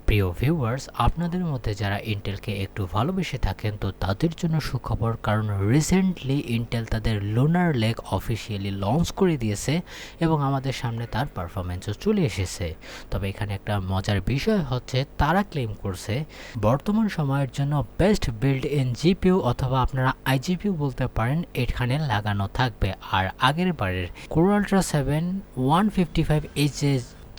প্রিয় ভিউয়ার্স, আপনাদের মধ্যে যারা ইন্টেলকে একটু ভালোবেসে থাকেন তো তাদের জন্য সুখবর, কারণ রিসেন্টলি ইন্টেল তাদের লুনার লেক অফিসিয়ালি লঞ্চ করে দিয়েছে এবং আমাদের সামনে তার পারফরমেন্সও চলে এসেছে। তবে এখানে একটা মজার বিষয় হচ্ছে, তারা ক্লেম করছে বর্তমান সময়ের জন্য বেস্ট বিল্ড ইন জিপিইউ অথবা আপনারা আইজিপিইউ বলতে পারেন এখানে লাগানো থাকবে। আর আগের বারের কোর আল্ট্রা 7 155H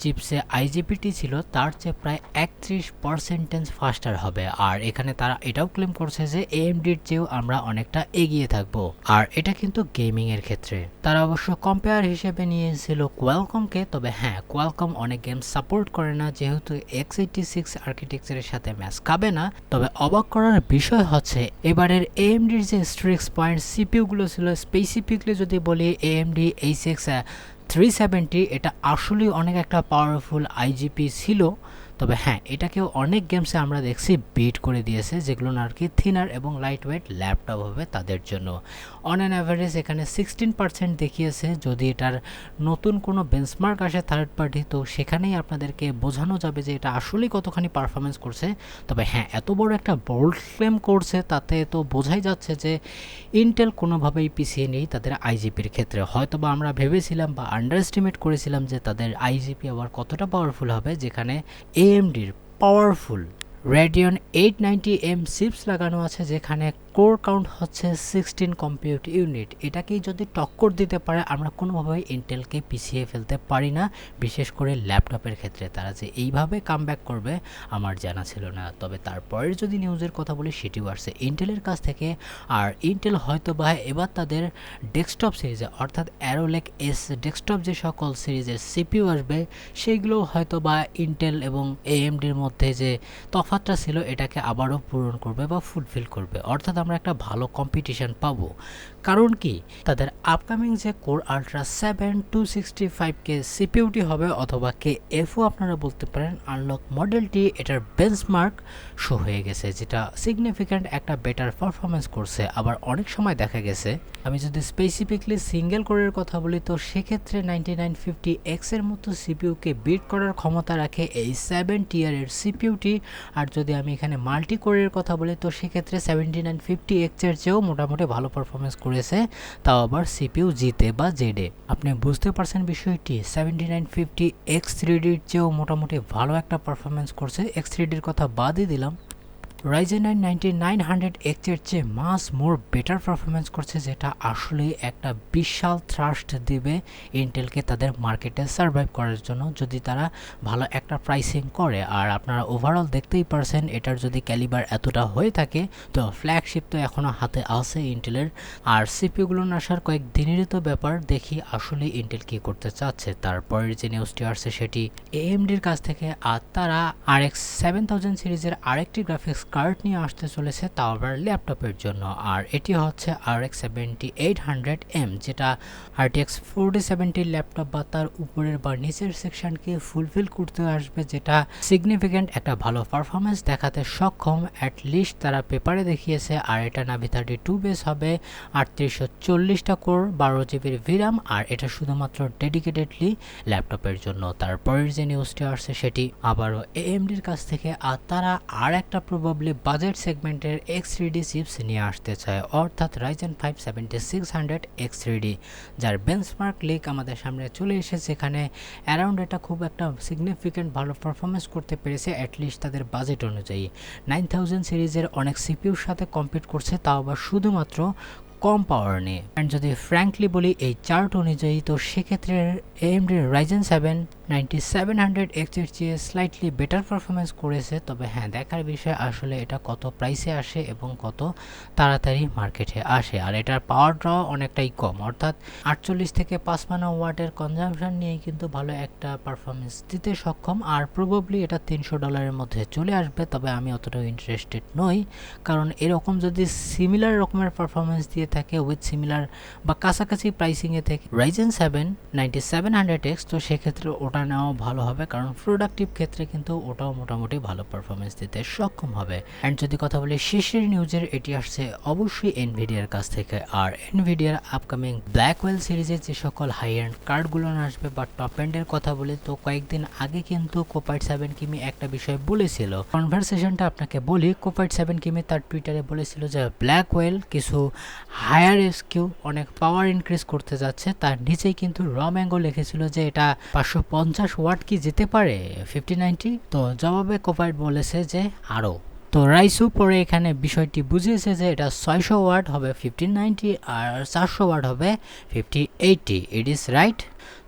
চিপসে আইজিপিটি ছিল তার চেয়ে প্রায় 31% ফাস্টার হবে। আর এখানে তারা এটাও ক্লেম করছে যে এএমডির চেয়েও আমরা অনেকটা এগিয়ে থাকবো, আর এটা কিন্তু গেমিং এর ক্ষেত্রে। তারা অবশ্য কম্পেয়ার হিসেবে নিয়েছিল কোয়ালকমকে। তবে হ্যাঁ, কোয়ালকম অনেক গেম সাপোর্ট করে না, যেহেতু x86 আর্কিটেকচারের সাথে ম্যাচ খাবে না। তবে অবাক করার বিষয় হচ্ছে এবারের এএমডির যে স্ট্রিক্স পয়েন্ট সিপিইউগুলো ছিল, স্পেসিফিকলি যদি বলি এএমডি HX 370, এটা আসলেই অনেক একটা পাওয়ারফুল আইজিপি ছিল। তবে হ্যাঁ, এটাকেও অনেক গেমসে আমরা দেখছি বিট করে দিয়েছে, যেগুলো আর কি থিনার এবং লাইট ওয়েট ল্যাপটপ হবে তাদের জন্য। অন অ্যান অ্যাভারেজ এখানে 16% দেখিয়েছে। যদি এটার নতুন কোনো বেঞ্চমার্ক আসে থার্ড পার্টি, তো সেখানেই আপনাদেরকে বোঝানো যাবে যে এটা আসলেই কতখানি পারফরমেন্স করছে। তবে হ্যাঁ, এত বড় একটা বোল্ড ক্লেম করছে, তাতে তো বোঝাই যাচ্ছে যে ইন্টেল কোনোভাবেই পিছিয়ে নেই তাদের আইজিপির ক্ষেত্রে। হয়তো বা আমরা ভেবেছিলাম বা আন্ডার এস্টিমেট করেছিলাম যে তাদের আইজিপি আবার কতটা পাওয়ারফুল হবে, যেখানে এএমডির পাওয়ারফুল Radeon 890M চিপস লাগানো আছে, যেখানে কোর কাউন্ট হচ্ছে 16 কম্পিউট ইউনিট। এটাকেই যদি টক্কর দিতে পারে, আমরা কোনোভাবেই ইন্টেলকে পিছিয়ে ফেলতে পারি না, বিশেষ করে ল্যাপটপের ক্ষেত্রে। তারা যে এইভাবে কামব্যাক করবে আমার জানা ছিল না। তবে তারপরের যদি নিউজের কথা বলি, সেটিও আসছে ইন্টেলের কাছ থেকে। আর ইন্টেল হয়তো বা এবার তাদের ডেস্কটপ সিরিজে, অর্থাৎ অ্যারোলেক এস ডেস্কটপ যে সকল সিরিজের সিপিইউ আসবে, সেইগুলো হয়তো বা ইন্টেল এবং এএমডির মধ্যে যে তফাৎটা ছিল এটাকে আবারও পূরণ করবে বা ফুলফিল করবে। অর্থাৎ আমরা একটা ভালো কম্পিটিশন পাবো। কারণ কি, তাদের আপকামিং যে কোর আল্ট্রা 7 265K সিপিইউটি হবে, অথবা কে এফও আপনারা বলতে পারেন, আনলক মডেলটি এটার বেঞ্চমার্ক শো হয়ে গেছে, যেটা সিগনিফিক্যান্ট একটা বেটার পারফরমেন্স করছে। আবার অনেক সময় দেখা গেছে, আমি যদি স্পেসিফিকলি সিঙ্গেল কোরের কথা বলি, তো সেক্ষেত্রে 9950X এর মতো সিপিইউকে বিট করার ক্ষমতা রাখে এই 7 টিয়ারের সিপিইউটি। আর যদি আমি এখানে মাল্টি কোরের কথা বলি, তো সেক্ষেত্রে 7950X এর চেয়েও মোটামুটি ভালো পারফরমেন্স করেছে, তাও আবার সিপিইউ জিতে বা জেডে। আপনি বুঝতে পারছেন বিষয়টি, 7950X3Dর চেয়েও মোটামুটি ভালো একটা পারফরমেন্স করছে। X3Dর কথা বাদই দিলাম, Ryzen 9 9900X এর চেয়ে মাস মোর বেটার পারফরমেন্স করছে, যেটা আসলে একটা বিশাল থ্রাস্ট দেবে ইন্টেলকে তাদের মার্কেটে সার্ভাইভ করার জন্য, যদি তারা ভালো একটা প্রাইসিং করে। আর আপনারা ওভারঅল দেখতেই পারছেন, এটার যদি ক্যালিবার এতটা হয়ে থাকে, তো ফ্ল্যাগশিপ তো এখনও হাতে আছে ইন্টেলের। আর সিপিইউগুলো আসার কয়েক দিনেরই তো ব্যাপার, দেখি আসলে ইন্টেল কী করতে চাচ্ছে। তারপরের যে নিউজটি আসছে সেটি এএমডির কাছ থেকে, আর তারা RX 7000 সিরিজের আরেকটি গ্রাফিক্স কার্ড নিয়ে আসতে চলেছে, তাও আবার ল্যাপটপের জন্য। আর এটি হচ্ছে RX 7800M, যেটা RTX 4070 ল্যাপটপ বা তার উপরের বা নিচের সেকশনকে ফুলফিল করতে আসবে, যেটা সিগনিফিক্যান্ট একটা ভালো পারফরমেন্স দেখাতে সক্ষম, অ্যাটলিস্ট তারা পেপারে দেখিয়েছে। আর এটা নাভি 32 বেস হবে, 3840টা কোর, 12GB ভিরাম, আর এটা শুধুমাত্র ডেডিকেটেডলি ল্যাপটপের জন্য। তারপরের যে নিউজটি আসছে সেটি আবারও এএমডির কাছ থেকে, আর তারা আর একটা প্রবাবলি বাজেট সেগমেন্টের X3D চিপস নিয়ে আসতে চায়, অর্থাৎ Ryzen 5 7600 X3D, যার বেঞ্চমার্ক লিক আমাদের সামনে চলে এসেছে। এখানে অ্যারাউন্ড এটা খুব একটা সিগনিফিক্যান্ট ভালো পারফরমেন্স করতে পেরেছে, অ্যাটলিস্ট তাদের বাজেট অনুযায়ী। 9000 সিরিজের অনেক সিপিইউর সাথে কম্পিট করছে, তাও আবার শুধুমাত্র কম পাওয়ার নিয়ে। অ্যান্ড যদি ফ্র্যাঙ্কলি বলি এই চার্ট অনুযায়ী, তো সেক্ষেত্রে AMD Ryzen 7 9700X এর চেয়ে স্লাইটলি বেটার পারফরমেন্স করেছে। তবে হ্যাঁ, দেখার বিষয় আসলে এটা কত প্রাইসে আসে এবং কত তাড়াতাড়ি মার্কেটে আসে। আর এটার পাওয়ার ড্র অনেকটাই কম, অর্থাৎ 48 থেকে 55 ওয়াটের কনজামশন নিয়েই কিন্তু ভালো একটা পারফরমেন্স দিতে সক্ষম। আর প্রবাবলি এটা $300 মধ্যে চলে আসবে, তবে আমি অতটাও ইন্টারেস্টেড নই, কারণ এরকম যদি সিমিলার রকমের পারফরমেন্স দিয়ে থাকে উইথ সিমিলার বা কাছাকাছি প্রাইসিংয়ে থেকে Ryzen 7 9700X, তো সেক্ষেত্রে ওটা ওটা নেওয়া ভালো হবে, কারণ প্রোডাক্টিভ ক্ষেত্রে কিন্তু ওটাও মোটামুটি ভালো পারফরমেন্স দিতে সক্ষম হবে। অ্যান্ড যদি কথা বলি শেষের নিউজের, এটি আসছে অবশ্যই এনভিডিয়ার কাছ থেকে। আর এনভিডিয়ার আপকামিং ব্ল্যাকওয়েল সিরিজের যে সকল হাই এন্ড কার্ডগুলো আসবে বা টপ এন্ডের কথা বলি, তো কয়েকদিন আগে কিন্তু কোপাইট 7 কিমি একটা বিষয় বলেছিল। কনভারসেশনটা আপনাকে বলি, কোপাইট 7 কিমি তার টুইটারে বলেছিল যে ব্ল্যাকওয়েল কিছু হায়ার এসকিউ অনেক পাওয়ার ইনক্রিজ করতে যাচ্ছে। তার নিচেই কিন্তু রম্যাঙ্গো লিখেছিল যে এটা 550 ওয়াট কি যেতে পারে 5090। তো জবাবে কোপাইট বলেছে যে আরও। তো রাইসু পরে এখানে বিষয়টি বুঝিয়েছে যে এটা 600 ওয়াট হবে 1590 আর 400 ওয়াট হবে 5080। It is right.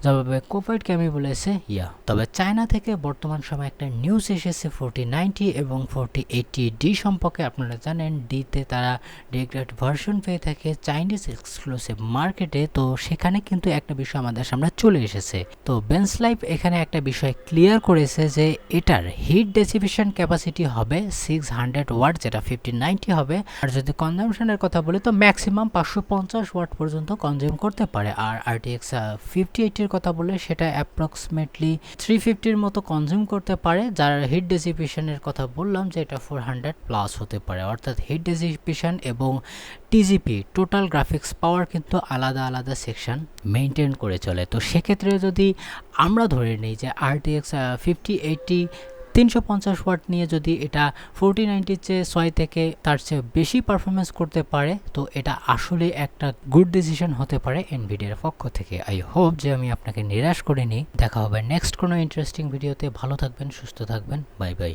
জবাবে কোপাইট ক্যামি বলেছে ইয়া। তবে চায়না থেকে বর্তমান সময় একটা নিউজ এসেছে 4090 এবং 4080 সম্পর্কে। আপনারা জানেন ডিতে তারা ডিগ্রেড ভার্সন পেয়ে থাকে চাইনিজ এক্সক্লুসিভ মার্কেটে। তো সেখানে কিন্তু একটা বিষয় আমাদের সামনে চলে এসেছে। তো বেঞ্চ লাইফ এখানে একটা বিষয় ক্লিয়ার করেছে যে এটার হিট ডেসিপেশন ক্যাপাসিটি হবে 600 ওয়াট, যেটা 1590 হবে। আর যদি কনজামশনের কথা বলি তো ম্যাক্সিমাম 550 ওয়াট পর্যন্ত কনজিউম করতে পারে। আর RTX 5080 কথা বলে সেটা অ্যাপ্রক্সিমেটলি 350 মতো কনজিউম করতে পারে, যার হিট ডেসিপেশনের কথা বললাম যে এটা 400 প্লাস হতে পারে। অর্থাৎ হিট ডেসিপেশন এবং টিজিপি টোটাল গ্রাফিক্স পাওয়ার কিন্তু আলাদা আলাদা সেকশন মেনটেন করে চলে। তো সেক্ষেত্রে যদি আমরা ধরে নিই যে RTX 5080 350 ওয়াট নিয়ে যদি এটা 4090 চেয়ে 6 থেকে তার চেয়ে বেশি পারফরমেন্স করতে পারে, তো এটা আসলে একটা গুড ডিসিশন হতে পারে এনভিডিয়ার পক্ষ থেকে। আই হোপ যে আমি আপনাকে নিরাশ করিনি। দেখা হবে নেক্সট কোনো ইন্টারেস্টিং ভিডিওতে। ভালো থাকবেন, সুস্থ থাকবেন, বাই বাই।